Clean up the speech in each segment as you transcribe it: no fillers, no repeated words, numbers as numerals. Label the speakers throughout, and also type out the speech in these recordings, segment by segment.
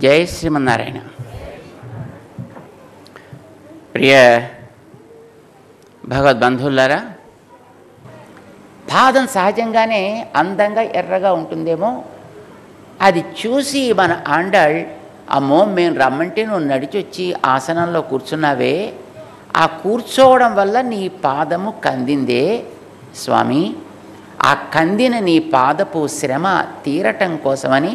Speaker 1: జై శ్రీమన్నారాయణ. ప్రియ భగవద్బంధువులారా, పాదం సహజంగానే అందంగా ఎర్రగా ఉంటుందేమో, అది చూసి మన ఆండాళ్, అమ్మో మేము రమ్మంటే నువ్వు నడిచొచ్చి ఆసనంలో కూర్చున్నావే, ఆ కూర్చోవడం వల్ల నీ పాదము కందిందే స్వామి, ఆ కందిన నీ పాదపు శ్రమ తీరటం కోసమని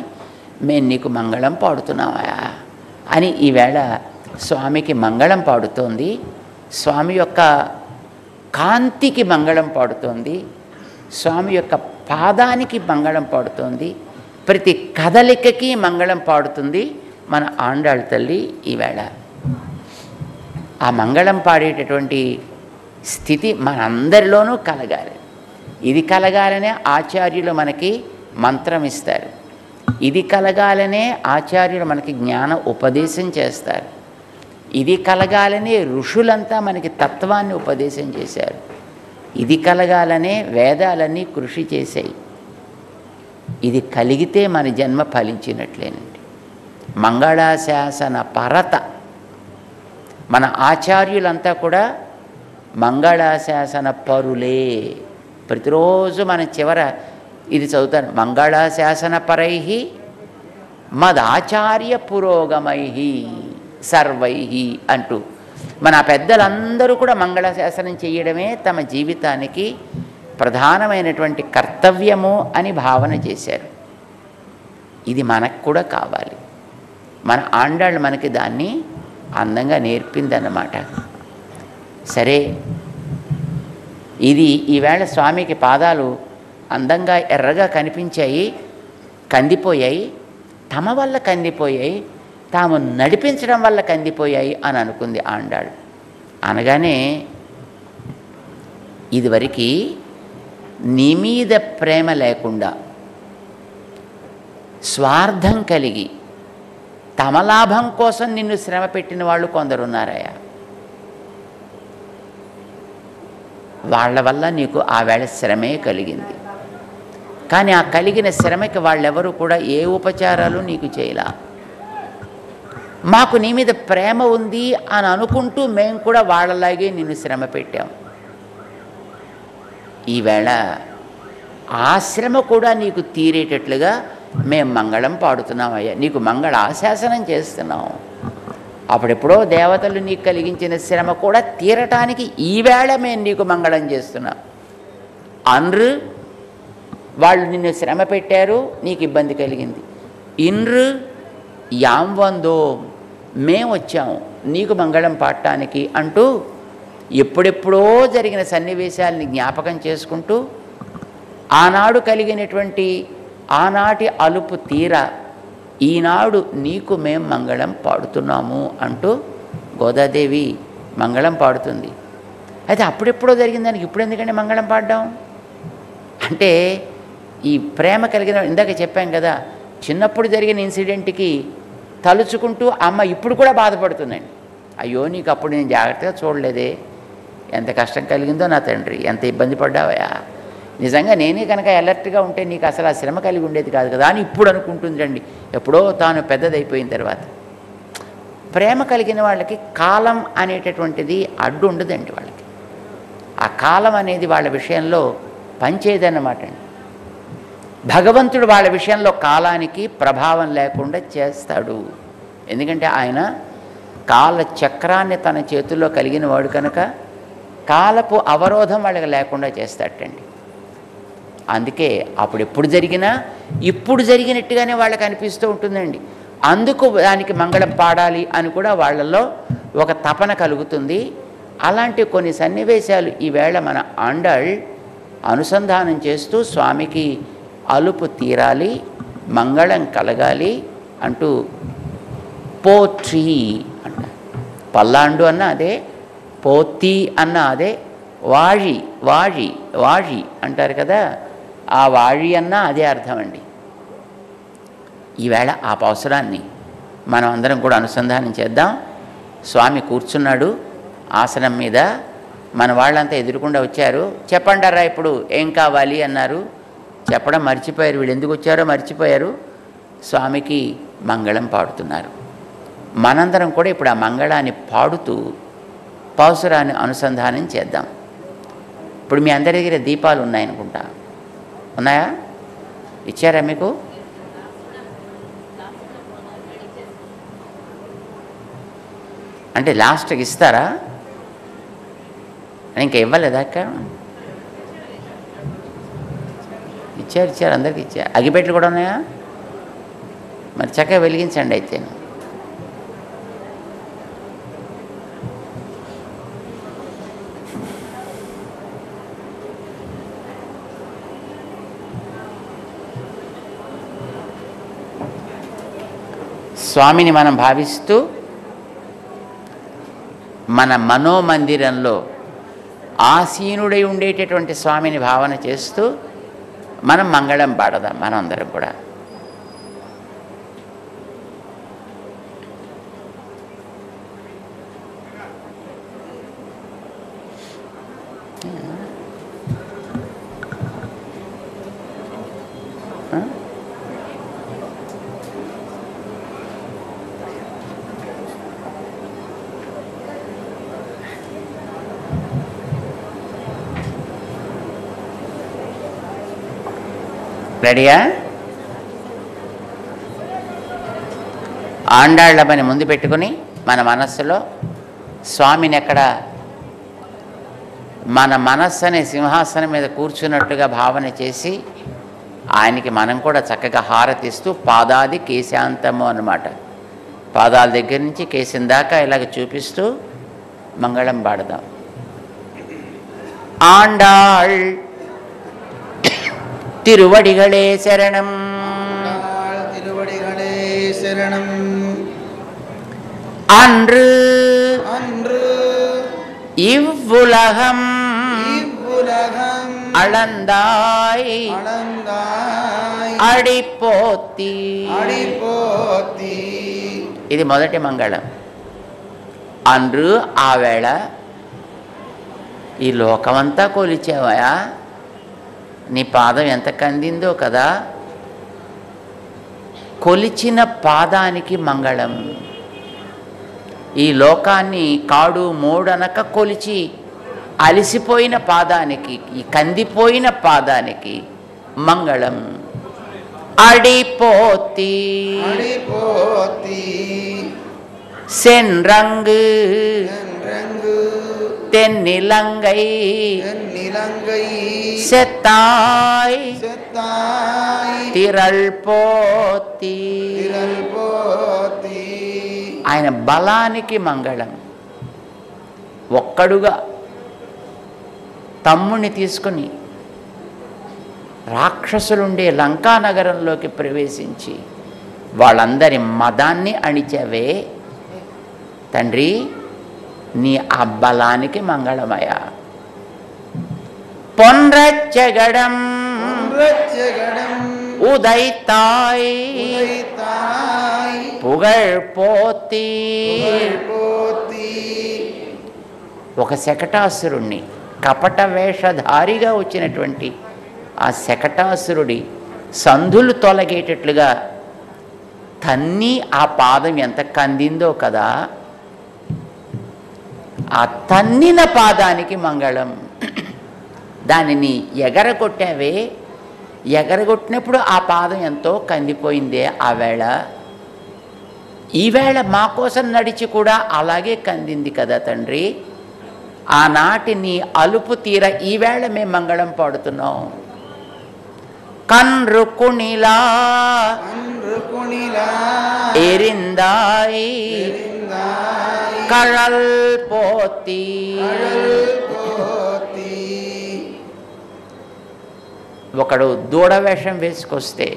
Speaker 1: మేము నీకు మంగళం పాడుతున్నావా అని ఈవేళ స్వామికి మంగళం పాడుతోంది. స్వామి యొక్క కాంతికి మంగళం పాడుతోంది, స్వామి యొక్క పాదానికి మంగళం పాడుతోంది, ప్రతి కదలికకి మంగళం పాడుతుంది మన ఆండాళ్ తల్లి. ఈవేళ ఆ మంగళం పాడేటటువంటి స్థితి మనందరిలోనూ కలగాలి. ఇది కలగాలనే ఆచార్యులు మనకి మంత్రం ఇస్తారు, ఇది కలగాలనే ఆచార్యులు మనకి జ్ఞాన ఉపదేశం చేస్తారు, ఇది కలగాలనే ఋషులంతా మనకి తత్వాన్ని ఉపదేశం చేశారు, ఇది కలగాలనే వేదాలన్నీ కృషి చేశాయి. ఇది కలిగితే మన జన్మ ఫలించినట్లేనండి. మంగళాశాసన పరత మన ఆచార్యులంతా కూడా మంగళాశాసన పరులే. ప్రతిరోజు మన చివర ఇది చదువుతాను, మంగళాశాసన పరై మదాచార్య పురోగమై సర్వై అంటూ మన పెద్దలందరూ కూడా మంగళాశాసనం చేయడమే తమ జీవితానికి ప్రధానమైనటువంటి కర్తవ్యము అని భావన చేశారు. ఇది మనకు కూడా కావాలి. మన ఆండాళ్ళు మనకి దాన్ని అందంగా నేర్పిందన్నమాట. సరే, ఇది ఈవేళ స్వామికి పాదాలు అందంగా ఎర్రగా కనిపించాయి, కందిపోయాయి, తమ వల్ల కందిపోయాయి, తాము నడిపించడం వల్ల కందిపోయాయి అని అనుకుంది ఆండాళ్. అనగానే ఇదివరకు నీ మీద ప్రేమ లేకుండా స్వార్థం కలిగి తమ లాభం కోసం నిన్ను శ్రమ పెట్టిన వాళ్ళు కొందరున్నారయ్యా. వాళ్ళ వల్ల నీకు ఆ వేళ శ్రమే కలిగింది. కానీ ఆ కలిగిన శ్రమకి వాళ్ళెవరూ కూడా ఏ ఉపచారాలు నీకు చేయలా. మాకు నీ మీద ప్రేమ ఉంది అని అనుకుంటూ మేము కూడా వాళ్ళలాగే నిన్ను శ్రమ పెట్టాం. ఈవేళ ఆ శ్రమ కూడా నీకు తీరేటట్లుగా మేము మంగళం పాడుతున్నామయ్యా, నీకు మంగళాశాసనం చేస్తున్నాం. అప్పుడెప్పుడో దేవతలు నీకు కలిగించిన శ్రమ కూడా తీరటానికి ఈవేళ మేము నీకు మంగళం చేస్తున్నాం. అన్రు వాళ్ళు నిన్ను శ్రమ పెట్టారు, నీకు ఇబ్బంది కలిగింది. ఇన్రు యాం వందో మేము వచ్చాము నీకు మంగళం పాడటానికి అంటూ ఎప్పుడెప్పుడో జరిగిన సన్నివేశాలని జ్ఞాపకం చేసుకుంటూ ఆనాడు కలిగినటువంటి ఆనాటి అలుపు తీర ఈనాడు నీకు మేం మంగళం పాడుతున్నాము అంటూ గోదాదేవి మంగళం పాడుతుంది. అయితే అప్పుడెప్పుడో జరిగిన దానికి ఇప్పుడు ఎందుకంటే మంగళం పాడడం అంటే, ఈ ప్రేమ కలిగిన ఇందాక చెప్పాం కదా, చిన్నప్పుడు జరిగిన ఇన్సిడెంట్కి తలుచుకుంటూ అమ్మ ఇప్పుడు కూడా బాధపడుతుందండి. అయ్యో నీకు అప్పుడు నేను జాగ్రత్తగా చూడలేదే, ఎంత కష్టం కలిగిందో నా తండ్రి, ఎంత ఇబ్బంది పడ్డావయా, నిజంగా నేనే కనుక అలర్ట్గా ఉంటే నీకు అసలు ఆ శ్రమ కలిగి ఉండేది కాదు కదా అని ఇప్పుడు అనుకుంటుందండి. ఎప్పుడో తాను పెద్దదైపోయిన తర్వాత. ప్రేమ కలిగిన వాళ్ళకి కాలం అనేటటువంటిది అడ్డు ఉండదండి. వాళ్ళకి ఆ కాలం అనేది వాళ్ళ విషయంలో పనిచేయదన్నమాట అండి. భగవంతుడు వాళ్ళ విషయంలో కాలానికి ప్రభావం లేకుండా చేస్తాడు. ఎందుకంటే ఆయన కాల చక్రాన్ని తన చేతుల్లో కలిగిన వాడు కనుక కాలపు అవరోధం వాళ్ళకి లేకుండా చేస్తాడండి. అందుకే అప్పుడు ఎప్పుడు జరిగినా ఇప్పుడు జరిగినట్టుగానే వాళ్ళకి అనిపిస్తూ ఉంటుందండి. అందుకు దానికి మంగళం పాడాలి అని కూడా వాళ్ళల్లో ఒక తపన కలుగుతుంది. అలాంటి కొన్ని సన్నివేశాలు ఈవేళ మన ఆండాళ్ అనుసంధానం చేస్తూ స్వామికి అలుపు తీరాలి, మంగళం కలగాలి అంటూ పోట్రీ అంట. పల్లాండు అన్న అదే, పోతి అన్న అదే, వాళి వాళి వాళి అంటారు కదా, ఆ వాళి అన్న అదే అర్థం అండి. ఈవేళ ఆ అవసరాన్ని మనం అందరం కూడా అనుసంధానం చేద్దాం. స్వామి కూర్చున్నాడు ఆసనం మీద, మన వాళ్ళంతా ఎదురుకుండా వచ్చారు. చెప్పండారా ఇప్పుడు ఏం కావాలి అన్నారు. చెప్పడం మర్చిపోయారు, వీళ్ళు ఎందుకు వచ్చారో మర్చిపోయారు. స్వామికి మంగళం పాడుతున్నారు. మనందరం కూడా ఇప్పుడు ఆ మంగళాన్ని పాడుతూ పాసురాన్ని అనుసంధానం చేద్దాం. ఇప్పుడు మీ అందరి దగ్గర దీపాలు ఉన్నాయనుకుంటా, ఉన్నాయా? ఇచ్చారా మీకు? అంటే లాస్ట్కి ఇస్తారా? ఇంకా ఇవ్వలేదా అక్క? ఇచ్చారు, అందరికి ఇచ్చారు. అగిపెట్లు కూడా ఉన్నాయా? మరి చక్కగా వెలిగించండి అయితే. స్వామిని మనం భావిస్తూ మన మనోమందిరంలో ఆసీనుడై ఉండేటటువంటి స్వామిని భావన చేస్తూ మనం మంగళం పాడదాం మనం అందరం కూడా. రెడీయా? ఆండాళ్ల పని ముందు పెట్టుకుని మన మనస్సులో స్వామిని ఎక్కడ మన మనస్సు అనే సింహాసనం మీద కూర్చున్నట్టుగా భావన చేసి ఆయనకి మనం కూడా చక్కగా హారతిస్తూ పాదాది కేశాంతము అన్నమాట. పాదాల దగ్గర నుంచి కేశం దాకా ఇలాగ చూపిస్తూ మంగళం పాడదాం. ఆండాళ్ తిరువడిగళే శరణం,
Speaker 2: తిరువడిగళే శరణం.
Speaker 1: அன்று இவ்வுலகம் அளந்தாய் అడిపోతి. ఇది మొదటి మంగళం. అండ్రు ఆ వేళ ఈ లోకమంతా కొలిచావయా, నీ పాదం ఎంత కందిందో కదా. కొలిచిన పాదానికి మంగళం. ఈ లోకాన్ని కాడు మూడనక కొలిచి అలిసిపోయిన పాదానికి, ఈ కందిపోయిన పాదానికి మంగళం. అడిపోతి சென்ரங்கு தென்னிலங்கை செத்தாய் திரள் పోతి. ఆయన బలానికి మంగళం. ఒక్కడుగా తమ్ముని తీసుకుని రాక్షసులుండే లంకా నగరంలోకి ప్రవేశించి వాళ్ళందరి మదాన్ని అణిచావే తండ్రి, నీ ఆ బలానికి మంగళమయ. పొన్రచ్చగడం ఉదైతాయ్ పుగళ్ పోతి. ఒక శకటాసురుణ్ణి, కపట వేషధారిగా వచ్చినటువంటి ఆ శకటాసురుడి సంధులు తొలగేటట్లుగా తన్ని ఆ పాదం ఎంత కందిందో కదా. ఆ తన్నిన పాదానికి మంగళం. దానిని ఎగరగొట్టావే, ఎగరగొట్టినప్పుడు ఆ పాదం ఎంతో కందిపోయిందే ఆ వేళ. ఈవేళ మా కోసం నడిచి కూడా అలాగే కందింది కదా తండ్రి. ఆనాటి నీ అలుపు తీర ఈవేళ మేము మంగళం పాడుతున్నాం. కన్రుకుణిలా ఎరిందాయి కళల్ పోతి. ఒకడు దూడ వేషం వేసుకొస్తే,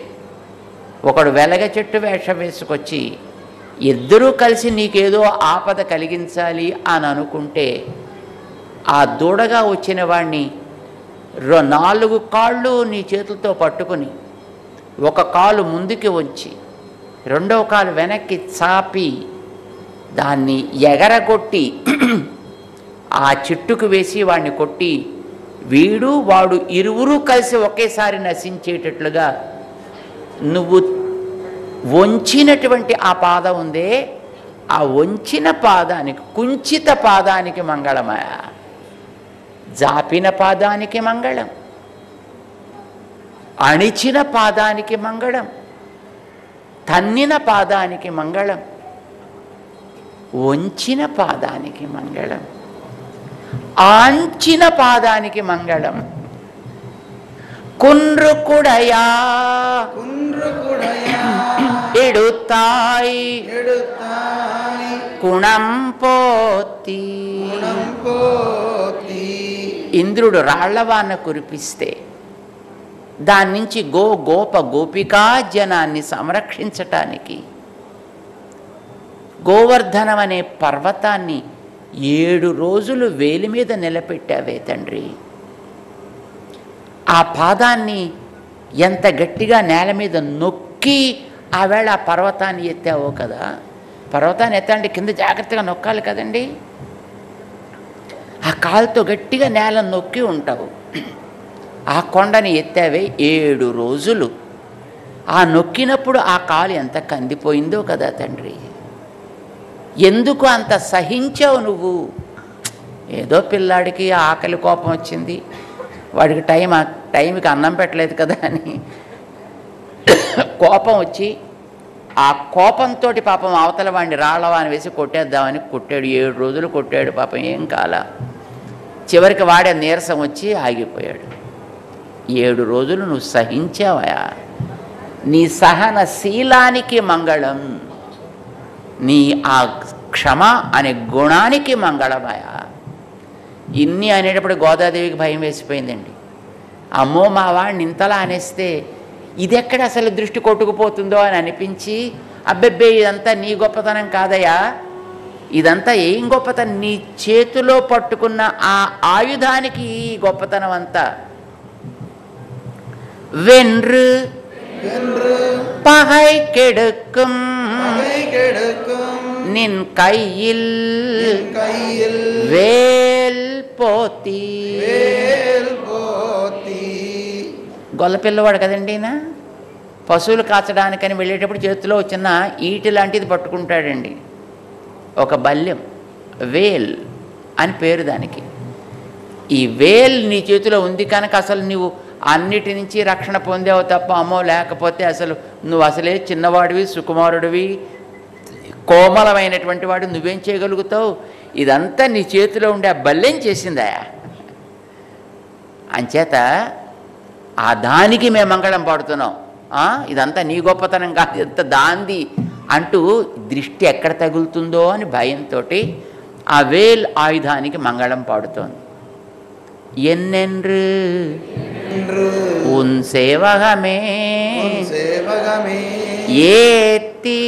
Speaker 1: ఒకడు వెలగ చెట్టు వేషం వేసుకొచ్చి ఇద్దరూ కలిసి నీకేదో ఆపద కలిగించాలి అని అనుకుంటే ఆ దూడగా వచ్చిన వాడిని 4 కాళ్ళు నీ చేతులతో పట్టుకుని ఒక కాలు ముందుకి వచ్చి రెండవ కాలు వెనక్కి చాపి దాన్ని ఎగరగొట్టి ఆ చెట్టుకు వేసి వాడిని కొట్టి వీడు వాడు ఇరువురు కలిసి ఒకేసారి నశించేటట్లుగా నువ్వు వంచినటువంటి ఆ పాదం ఉందే, ఆ వంచిన పాదానికి, కుంచిత పాదానికి మంగళమయ. జాపిన పాదానికి మంగళం, అణిచిన పాదానికి మంగళం, తన్నిన పాదానికి మంగళం, వంచిన పాదానికి మంగళం, ఆంచిన పాదానికి మంగళం. కున్రుకుడయా ఎడుతాయి కుణంపోతి. ఇంద్రుడు రాళ్లవాన కురిపిస్తే దాని నుంచి గోప గోపికా జనాన్ని సంరక్షించటానికి గోవర్ధనం అనే పర్వతాన్ని 7 రోజులు వేలి మీద నిలబెట్టావే తండ్రి. ఆ పాదాన్ని ఎంత గట్టిగా నేల మీద నొక్కి ఆవేళ ఆ పర్వతాన్ని ఎత్తావో కదా. పర్వతాన్ని ఎత్తాలంటే కింద జాగ్రత్తగా నొక్కాలి కదండి. ఆ కాలుతో గట్టిగా నేల నొక్కి ఉంటావు. ఆ కొండని ఎత్తావే 7 రోజులు. ఆ నొక్కినప్పుడు ఆ కాలు ఎంత కందిపోయిందో కదా తండ్రి. ఎందుకు అంత సహించావు నువ్వు? ఏదో పిల్లాడికి ఆకలి కోపం వచ్చింది, వాడికి టైంకి అన్నం పెట్టలేదు కదా అని కోపం వచ్చి ఆ కోపంతో పాపం అవతల వాడిని రాళ్ళవాని వేసి కొట్టేద్దామని కొట్టాడు. 7 రోజులు కొట్టాడు పాపం, ఏం కాల. చివరికి వాడే నీరసం వచ్చి ఆగిపోయాడు. 7 రోజులు నువ్వు సహించావయా. నీ సహనశీలానికి మంగళం, నీ ఆ క్షమ అనే గుణానికి మంగళమయా. ఇన్ని అనేటప్పుడు గోదాదేవికి భయం వేసిపోయిందండి. అమ్మో మా వాడిని ఇంతలా అనేస్తే ఇదెక్కడ అసలు దృష్టి కొట్టుకుపోతుందో అని అనిపించి, అబ్బెబ్బే ఇదంతా నీ గొప్పతనం కాదయా, ఇదంతా ఏం గొప్పతనం, నీ చేతిలో పట్టుకున్న ఆ ఆయుధానికి గొప్పతనం అంతా. వెన్రు பகை கெடுக்கும் நின் கையில் வேல் పోతి. గొల్లపిల్లవాడు కదండి ఈయన. పశువులు కాచడానికని వెళ్ళేటప్పుడు చేతిలో చిన్న ఈటి లాంటిది పట్టుకుంటాడండి, ఒక బల్యం. వేల్ అని పేరు దానికి. ఈ వేల్ నీ చేతిలో ఉంది కనుక అసలు నువ్వు అన్నిటి నుంచి రక్షణ పొందావు తప్ప, అమ్మో లేకపోతే అసలు నువ్వు అసలే చిన్నవాడివి, సుకుమారుడివి, కోమలమైనటువంటి వాడు, నువ్వేం చేయగలుగుతావు? ఇదంతా నీ చేతిలో ఉండే ఆ బల్యం చేసిందా? అంచేత ఆ దానికి మేము మంగళం పాడుతున్నాం. ఇదంతా నీ గొప్పతనం కాదు, ఎంత దాంది అంటూ దృష్టి ఎక్కడ తగులుతుందో అని భయంతో ఆ వేల్ ఆయుధానికి మంగళం పాడుతోంది. ఎన్నెన్రు ఉన్ సేవగమే ఏతి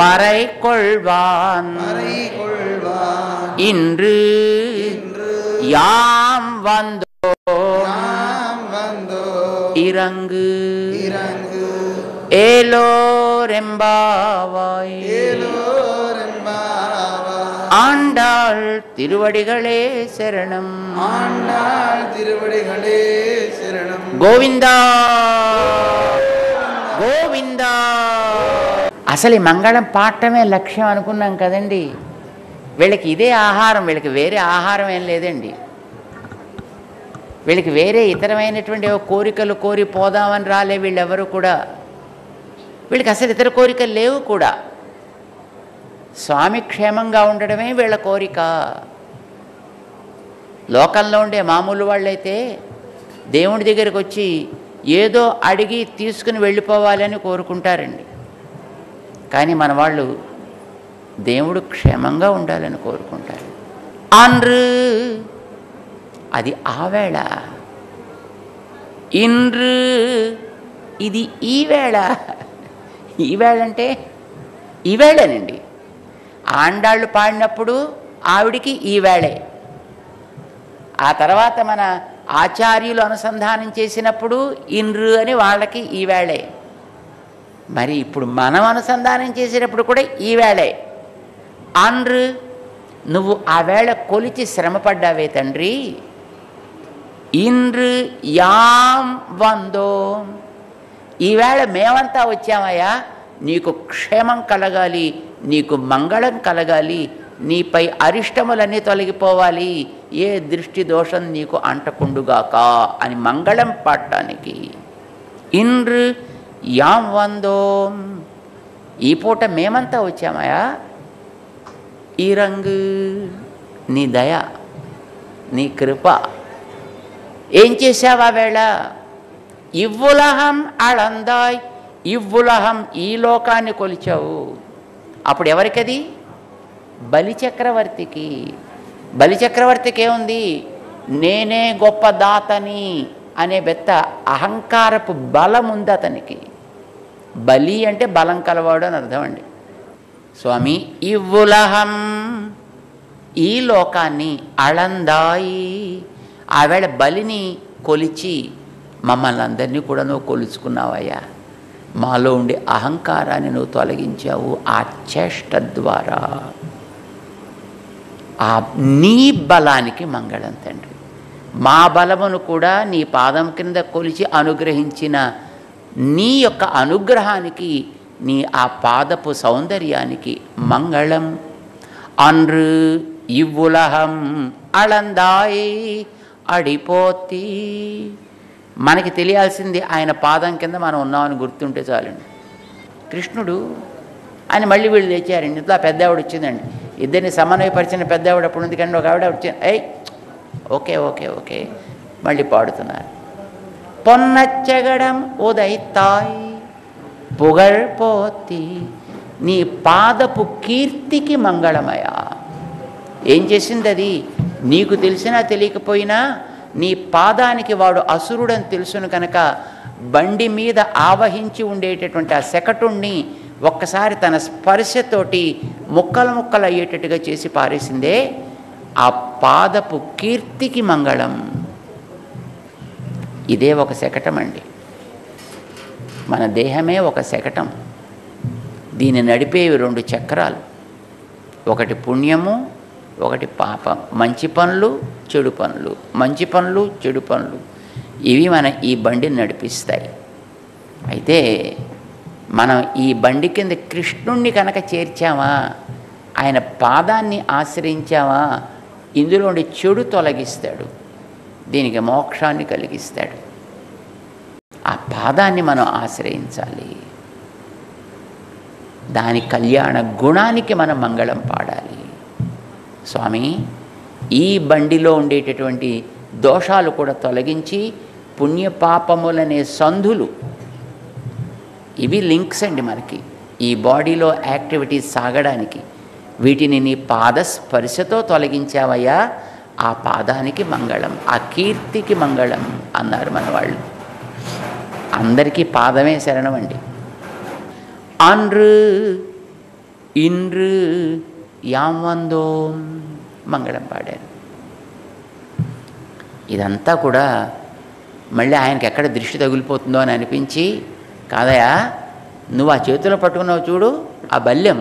Speaker 1: పறை கொள்வான் இன்று யாம் வந்தோ இறங்கு ஏலோரெம்பாவாய். ஆண்டாள் திருவடிகளே சரணம். ஆண்டாள் திருவடிகளே சரணம். గోవిందా గోవిందా. అసలు ఈ మంగళం పాడటమే లక్ష్యం అనుకున్నాం కదండి. వీళ్ళకి ఇదే ఆహారం, వీళ్ళకి వేరే ఆహారం ఏం లేదండి. వీళ్ళకి వేరే ఇతరమైనటువంటి కోరికలు కోరి పోదామని రాలే వీళ్ళెవరు కూడా. వీళ్ళకి అసలు ఇతర కోరికలు లేవు కూడా. స్వామి క్షేమంగా ఉండడమే వీళ్ళ కోరిక. లోకంలో ఉండే మామూలు వాళ్ళైతే దేవుడి దగ్గరికి వచ్చి ఏదో అడిగి తీసుకుని వెళ్ళిపోవాలని కోరుకుంటారండి. కానీ మన వాళ్ళు దేవుడు క్షేమంగా ఉండాలని కోరుకుంటారు. ఆండ్రు అది ఆవేళ, ఇండ్రు ఇది ఈవేళ. ఈవేళ అంటే ఈవేళేనండి. ఆండాళ్ళు పాడినప్పుడు ఆవిడికి ఈవేళే. ఆ తర్వాత మన ఆచార్యులు అనుసంధానం చేసినప్పుడు ఇండ్రు అని వాళ్ళకి ఈవేళే. మరి ఇప్పుడు మనం అనుసంధానం చేసేటప్పుడు కూడా ఈవేళే. ఆండ్రు నువ్వు ఆ వేళ కొలిచి శ్రమపడ్డావే తండ్రి. ఇండ్రు యాం వందో ఈవేళ మేమంతా వచ్చామయ్యా, నీకు క్షేమం కలగాలి, నీకు మంగళం కలగాలి, నీపై అరిష్టములన్నీ తొలగిపోవాలి, ఏ దృష్టి దోషం నీకు అంటకుండుగాక అని మంగళం పాడటానికి. ఇండ్రు యాం వందోం, ఈ పూట మేమంతా వచ్చామయ్యా, ఈ రంగు నీ దయ, నీ కృప. ఏం చేశావా వేళ? ఇవ్వులహం అళందాయ్, ఇవ్వులహం ఈ లోకాన్ని కొలిచావు. అప్పుడు ఎవరికది? బలిచక్రవర్తికి. బలిచక్రవర్తికి ఏముంది? నేనే గొప్ప దాతని అనే బెత్త అహంకారపు బలం ఉంది అతనికి. బలి అంటే బలం కలవాడు అని అర్థం అండి. స్వామి ఇవ్వులహం, ఈ లోకాన్ని అళందాయి, ఆవేళ బలిని కొలిచి మమ్మల్ని అందరినీ కూడా నువ్వు కొలుచుకున్నావయ్యా. మాలో ఉండే అహంకారాన్ని నువ్వు తొలగించావు ఆ చేష్ట ద్వారా. ఆ నీ బలానికి మంగళం తండ్రి. మా బలమును కూడా నీ పాదం కింద కొలిచి అనుగ్రహించిన నీ యొక్క అనుగ్రహానికి, నీ ఆ పాదపు సౌందర్యానికి మంగళం. అన్రు ఇవ్వులహం అళందాయి అడిపోతి. మనకి తెలియాల్సింది ఆయన పాదం కింద మనం ఉన్నామని గుర్తుంటే చాలండి. కృష్ణుడు ఆయన మళ్ళీ వీళ్ళు తెచ్చారండి. ఇంట్లో పెద్ద ఆవిడ వచ్చిందండి. ఇద్దరిని సమన్వయపరిచిన పెద్ద ఆవిడ అప్పుడు ఉంది కానీ ఒక ఆవిడ వచ్చింది. ఓకే ఓకే ఓకే మళ్ళీ పాడుతున్నారు. పొన్నచ్చగడం ఉదైతాయ్ పుగళ్ పోతి, నీ పాదపు కీర్తికి మంగళమయ. ఏం చేసింది అది? నీకు తెలిసినా తెలియకపోయినా నీ పాదానికి వాడు అసురుడని తెలుసును కనుక బండి మీద ఆవహించి ఉండేటటువంటి ఆ శకటుణ్ణి ఒక్కసారి తన స్పర్శతోటి ముక్కలు ముక్కలు అయ్యేటట్టుగా చేసి పారేసిందే. ఆ పాదపు కీర్తికి మంగళం. ఇదే ఒక శకటం అండి. మన దేహమే ఒక శకటం. దీన్ని నడిపేవి 2 చక్రాలు. ఒకటి పుణ్యము, ఒకటి పాపం. మంచి పనులు, చెడు పనులు, మంచి పనులు, చెడు పనులు, ఇవి మన ఈ బండిని నడిపిస్తాయి. అయితే మనం ఈ బండి కింద కృష్ణుణ్ణి కనుక చేర్చామా, ఆయన పాదాన్ని ఆశ్రయించామా, ఇందులో ఉండే చెడు తొలగిస్తాడు, దీనికి మోక్షాన్ని కలిగిస్తాడు. ఆ పాదాన్ని మనం ఆశ్రయించాలి. దాని కళ్యాణ గుణానికి మనం మంగళం పాడాలి. స్వామి ఈ బండిలో ఉండేటటువంటి దోషాలు కూడా తొలగించి పుణ్యపాపములనే సంధులు, ఇవి లింక్స్ అండి మనకి ఈ బాడీలో యాక్టివిటీస్ సాగడానికి. వీటిని నీ పాదస్పర్శతో తొలగించావయ్యా, ఆ పాదానికి మంగళం, ఆ కీర్తికి మంగళం అన్నారు మన వాళ్ళు. అందరికీ పాదమే శరణమండి. అన్రు ఇండ్రు యాం వందోం మంగళం పాడారు. ఇదంతా కూడా మళ్ళీ ఆయనకి ఎక్కడ దృష్టి తగిలిపోతుందో అని అనిపించి, కాదయా నువ్వు ఆ చేతిలో పట్టుకున్నావు చూడు ఆ బల్యం,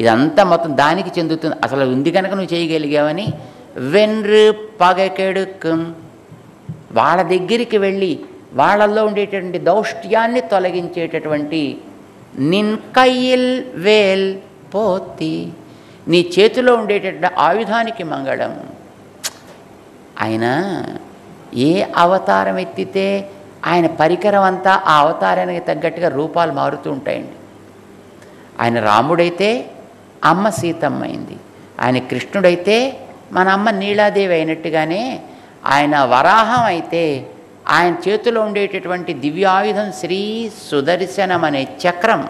Speaker 1: ఇదంతా మొత్తం దానికి చెందుతుంది, అసలు ఉంది కనుక నువ్వు చేయగలిగావని వెన్రు పగకెడుకం, వాళ్ళ దగ్గరికి వెళ్ళి వాళ్ళల్లో ఉండేటటువంటి దౌష్ట్యాన్ని తొలగించేటటువంటి నిన్ కయ్యిల్ వేల్ పోతి, నీ చేతిలో ఉండేటటువంటి ఆయుధానికి మంగళం. ఆయన ఏ అవతారం ఎత్తితే ఆయన పరికరం అంతా ఆ అవతారానికి తగ్గట్టుగా రూపాలు మారుతూ ఉంటాయండి. ఆయన రాముడైతే అమ్మ సీతమ్మ అయింది, ఆయన కృష్ణుడైతే మన అమ్మ నీలాదేవి అయినట్టుగానే, ఆయన వరాహం అయితే ఆయన చేతిలో ఉండేటటువంటి దివ్యాయుధం శ్రీ సుదర్శనం అనే చక్రం.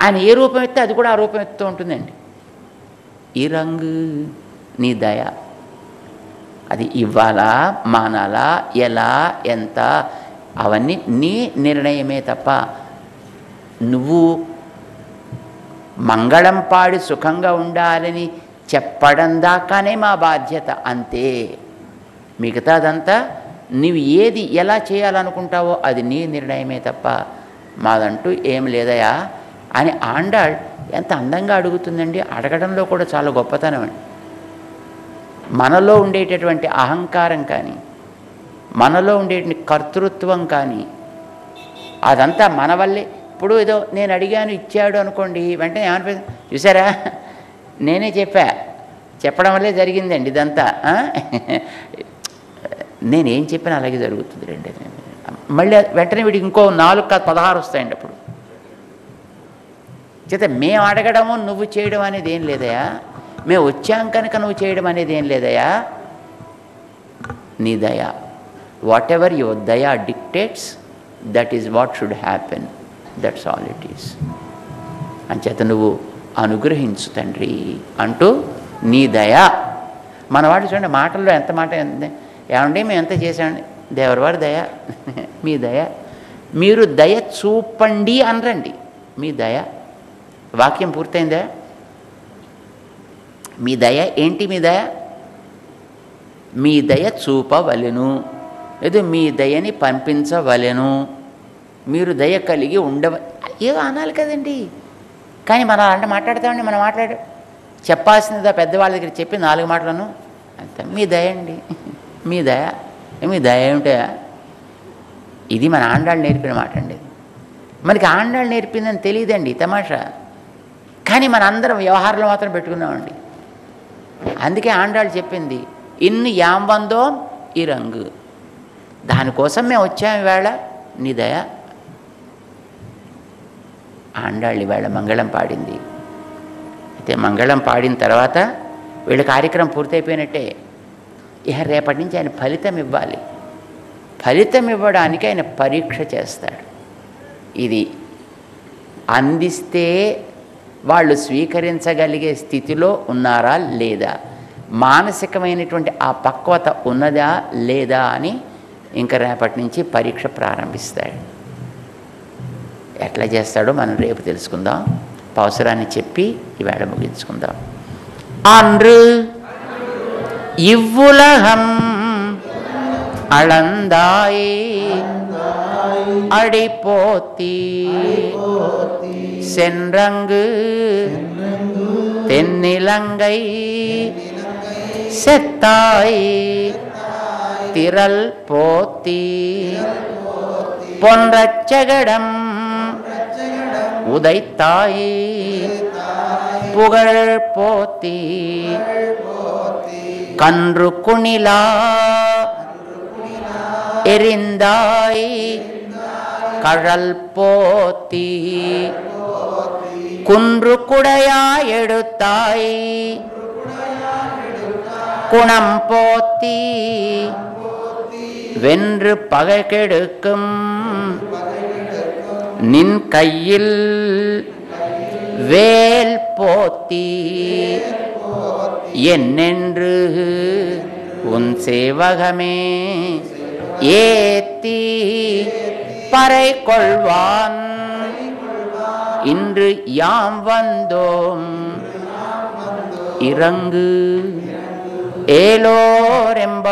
Speaker 1: ఆయన ఏ రూపం ఎత్తే అది కూడా ఆ రూపం ఎత్తుతూ ఉంటుందండి. ఈ రంగు నీ దయ, అది ఇవ్వాలా మానాలా ఎలా ఎంత అవన్నీ నీ నిర్ణయమే తప్ప నువ్వు మంగళం పాడి సుఖంగా ఉండాలని చెప్పడం దాకానే మా బాధ్యత, అంతే. మిగతాదంతా నువ్వు ఏది ఎలా చేయాలనుకుంటావో అది నీ నిర్ణయమే తప్ప మాదంటూ ఏం లేదయా అని ఆండాళ్ ఎంత అందంగా అడుగుతుందండి. అడగడంలో కూడా చాలా గొప్పతనం అండి. మనలో ఉండేటటువంటి అహంకారం కానీ, మనలో ఉండేటువంటి కర్తృత్వం కానీ అదంతా మన వల్లే. ఇప్పుడు ఏదో నేను అడిగాను ఇచ్చాడు అనుకోండి, వెంటనే ఏమనిపిస్తుంది, చూసారా నేనే చెప్పడం వల్లే జరిగిందండి ఇదంతా, నేనేం చెప్పినా అలాగే జరుగుతుంది రండి. మళ్ళీ వెంటనే వీడికి ఇంకో 4 కాదు 16 వస్తాయండి అప్పుడు. చేత మేము అడగడము నువ్వు చేయడం అనేది ఏం లేదయా, మేము వచ్చాం కనుక నువ్వు చేయడం అనేది ఏం లేదయా, నీ దయ. వాట్ ఎవర్ యువర్ దయా dictates, that is what should happen, that's all it is. అంచేత నువ్వు అనుగ్రహించు తండ్రి అంటూ నీ దయ. మన వాడు చూడండి మాటల్లో ఎంత మాట ఉంది, ఏమండి మేము ఎంత చేశామండి, దేవరవారి దయ, మీ దయ. మీరు దయ చూపండి అనరండి, మీ దయ. వాక్యం పూర్తయిందా? మీ దయ ఏంటి? మీ దయ, మీ దయ చూపవలెను, ఏదో మీ దయని పంపించవలెను, మీరు దయ కలిగి ఏదో అనాలి కదండి. కానీ మనం అంటే మాట్లాడతామండి, మనం చెప్పాల్సిందిదా పెద్దవాళ్ళ దగ్గర చెప్పి 4 మాటలను అంతే. మీ దయ అండి, మీ దయ, మీ దయ ఏమిటా? ఇది మన ఆండాళ్ళు నేర్పిన మాట అండి. మనకి ఆండాళ్ళు నేర్పిందని తెలియదండి తమాషా, కానీ మన అందరం వ్యవహారంలో మాత్రం పెట్టుకున్నామండి. అందుకే ఆండాళ్ళు చెప్పింది ఇన్ని యాంబందో ఈ రంగు, దానికోసం మేము వచ్చాము ఈవేళ, నీ దయ. ఆండాళ్ళు ఈవేళ మంగళం పాడింది. అయితే మంగళం పాడిన తర్వాత వీళ్ళ కార్యక్రమం పూర్తయిపోయినట్టే. ఇక రేపటి నుంచి ఆయన ఫలితం ఇవ్వాలి. ఫలితం ఇవ్వడానికి ఆయన పరీక్ష చేస్తాడు. ఇది అందిస్తే వాళ్ళు స్వీకరించగలిగే స్థితిలో ఉన్నారా లేదా, మానసికమైనటువంటి ఆ పక్వత ఉన్నదా లేదా అని ఇంకా రేపటి నుంచి పరీక్ష ప్రారంభిస్తాడు. ఎట్లా చేస్తాడో మనం రేపు తెలుసుకుందాం. అవసరాన్ని చెప్పి ఈవేళ ముగించుకుందాం. అన్రు ఇవ్వులహం அளந்தாய் அடிப்போத்தி சென்றங்கு தென்னிலங்கை செத்தாய் திரள் போத்தி பொன்றச்சகடம் உதைத்தாய் புகழ் போத்தி கன்று குணிலா எரிந்தாய் கழல் போத்தி குன்று குடையாய் எடுத்தாய் குணம் போத்தி வென்று பகை கெடுக்கும் நின் கையில் வேல் போத்தி என்னென்று உன் சேவகமே ஏத்தி பறை கொள்வான் இன்று யாம் வந்தோம் இறங்கு ஏலோரெம்பாவாய்.